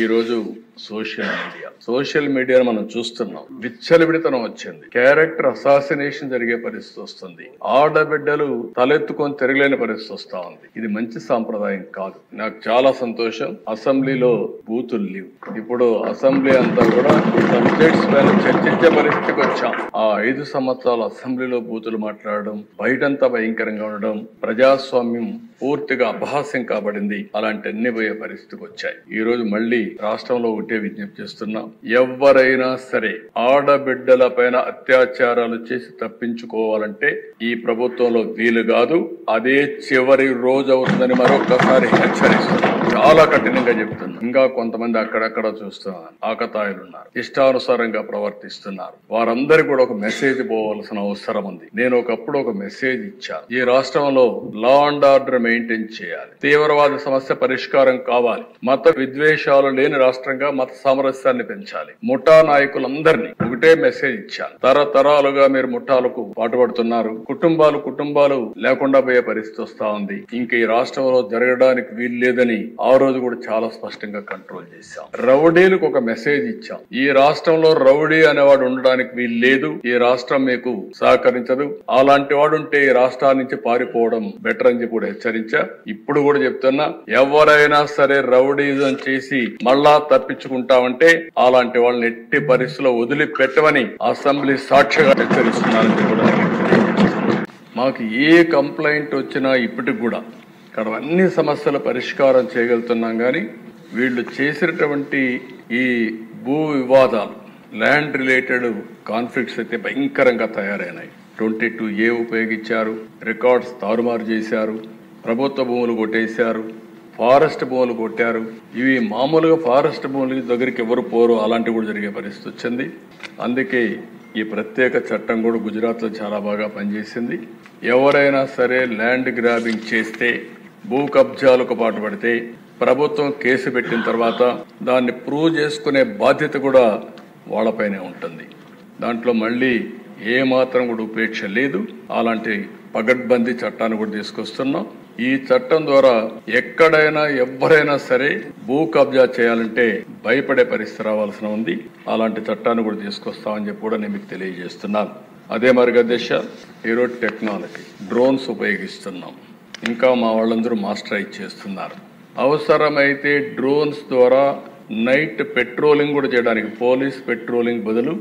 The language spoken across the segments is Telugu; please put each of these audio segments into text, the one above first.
ఈ రోజు సోషల్ మీడియా మనం చూస్తున్నాం. విచ్చలవిడితనం వచ్చింది. క్యారెక్టర్ అసాసినేషన్ జరిగే పరిస్థితి వస్తుంది. ఆడబిడ్డలు తలెత్తుకొని తిరగలేని పరిస్థితి వస్తా ఉంది. ఇది మంచి సాంప్రదాయం కాదు. నాకు చాలా సంతోషం. అసెంబ్లీలో బూతులు లేవు. ఇప్పుడు అసెంబ్లీ అంతా కూడా సబ్జెక్ట్స్ పైన చర్చించే పరిస్థితికి వచ్చాం. ఆ 5 సంవత్సరాల అసెంబ్లీలో బూతులు మాట్లాడడం, బయటంతా భయంకరంగా ఉండడం, ప్రజాస్వామ్యం పూర్తిగా అపహాస్యం కాబడింది. అలాంటి అన్ని పోయే పరిస్థితికి వచ్చాయి. ఈ రోజు మళ్ళీ రాష్ట్రంలో ఒకటే విజ్ఞప్తి చేస్తున్నా, ఎవరైనా సరే ఆడబిడ్డల పైన అత్యాచారాలు చేసి తప్పించుకోవాలంటే ఈ ప్రభుత్వంలో వీలు కాదు. అదే చివరి రోజు అవుతుందని మరొకసారి హెచ్చరిస్తున్నా. చాలా కఠినంగా చెప్తున్నా. ఇంకా కొంతమంది అక్కడక్కడ చూస్తున్నారు, ఆకతాయిలు ఉన్నారు, ఇష్టానుసారంగా ప్రవర్తిస్తున్నారు. వారందరికీ కూడా ఒక మెసేజ్ పోవాల్సిన అవసరం ఉంది. నేను ఒకప్పుడు ఒక మెసేజ్ ఇచ్చాను. ఈ రాష్ట్రంలో లా అండ్ ఆర్డర్ మెయింటైన్ చేయాలి. తీవ్రవాద సమస్య పరిష్కారం కావాలి. మత విద్వేషాలు లేని రాష్ట్రంగా మత సామరస్యాన్ని పెంచాలి. ముఠా నాయకులందరినీ ఒకటే మెసేజ్ ఇచ్చాను. తరతరాలుగా మీరు ముఠాలకు పాటుపడుతున్నారు. కుటుంబాలు లేకుండా పోయే పరిస్థితి వస్తా ఉంది. ఇంక ఈ రాష్ట్రంలో జరగడానికి వీలు లేదని ఆ రోజు కూడా చాలా స్పష్టంగా కంట్రోల్ చేశాం. రౌడీలకు ఒక మెసేజ్ ఇచ్చాం. ఈ రాష్ట్రంలో రౌడీ అనేవాడు ఉండడానికి వీలు లేదు. ఈ రాష్ట్రం మీకు సహకరించదు. అలాంటి వాడు ఉంటే ఈ రాష్ట్రాల నుంచి పారిపోవడం బెటర్ అని చెప్పి కూడా హెచ్చరించా. ఇప్పుడు కూడా చెప్తున్నా, ఎవరైనా సరే రౌడీజం చేసి మళ్ళా తప్పించుకుంటామంటే అలాంటి వాళ్ళని ఎట్టి పరిస్థితుల్లో వదిలిపెట్టమని అసెంబ్లీ సాక్షిగా హెచ్చరిస్తున్నారని కూడా మాకు ఏ కంప్లైంట్ వచ్చినా ఇప్పటికి కూడా ఇక్కడ అన్ని సమస్యల పరిష్కారం చేయగలుగుతున్నాం. కానీ వీళ్ళు చేసినటువంటి ఈ భూ వివాదాలు, ల్యాండ్ రిలేటెడ్ కాన్ఫ్లిక్ట్స్ అయితే భయంకరంగా తయారైనాయి. 22A ఉపయోగించారు, రికార్డ్స్ తారుమారు చేశారు, ప్రభుత్వ భూములు కొట్టేశారు, ఫారెస్ట్ భూములు కొట్టారు. ఇవి మామూలుగా ఫారెస్ట్ భూముల దగ్గరికి ఎవరు పోరు, అలాంటివి కూడా జరిగే పరిస్థితి వచ్చింది. అందుకే ఈ ప్రత్యేక చట్టం కూడా గుజరాత్లో చాలా బాగా పనిచేసింది. ఎవరైనా సరే ల్యాండ్ గ్రాబింగ్ చేస్తే, భూ కబ్జాలకు పాటుపడితే ప్రభుత్వం కేసు పెట్టిన తర్వాత దాన్ని ప్రూవ్ చేసుకునే బాధ్యత కూడా వాళ్ళపైనే ఉంటుంది. దాంట్లో మళ్ళీ ఏ మాత్రం కూడా ఉపేక్ష లేదు. అలాంటి పగడ్బందీ చట్టాన్ని కూడా తీసుకొస్తున్నాం. ఈ చట్టం ద్వారా ఎక్కడైనా ఎవరైనా సరే భూ కబ్జా చేయాలంటే భయపడే పరిస్థితి రావాల్సిన ఉంది. అలాంటి చట్టాన్ని కూడా తీసుకొస్తామని చెప్పి కూడా నేను మీకు తెలియజేస్తున్నాను. అదే మరిగా దిశ ఈరోజు టెక్నాలజీ, డ్రోన్స్ ఉపయోగిస్తున్నాం. ఇంకా మా వాళ్ళందరూ మాస్టరైజ్ చేస్తున్నారు. అవసరమైతే డ్రోన్స్ ద్వారా నైట్ పెట్రోలింగ్ కూడా చేయడానికి, పోలీస్ పెట్రోలింగ్ బదులు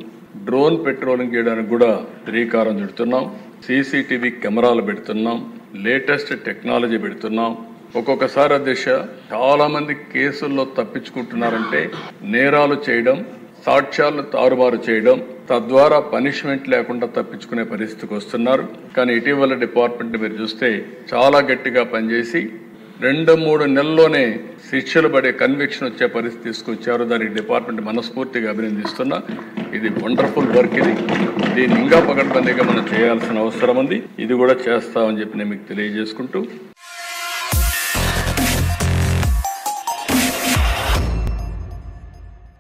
డ్రోన్ పెట్రోలింగ్ చేయడానికి కూడా శ్రీకారం చుడుతున్నాం. CCTV కెమెరాలు పెడుతున్నాం. లేటెస్ట్ టెక్నాలజీ పెడుతున్నాం. ఒక్కొక్కసారి అధ్యక్ష చాలా మంది కేసుల్లో తప్పించుకుంటున్నారంటే నేరాలు చేయడం, సాక్ష్యాలను తారుమారు చేయడం, తద్వారా పనిష్మెంట్ లేకుండా తప్పించుకునే పరిస్థితికి వస్తున్నారు. కానీ ఇటీవల డిపార్ట్మెంట్ మీరు చూస్తే చాలా గట్టిగా పనిచేసి 2-3 నెలల్లోనే శిక్షలు పడే కన్విక్షన్ వచ్చే పరిస్థితి తీసుకొచ్చారు. దానికి డిపార్ట్మెంట్ మనస్ఫూర్తిగా అభినందిస్తున్నా. ఇది వండర్ఫుల్ వర్క్. దీన్ని ఇంకా పకడ్బందీగా మనం చేయాల్సిన అవసరం ఉంది. ఇది కూడా చేస్తామని చెప్పి నేను మీకు తెలియజేసుకుంటూ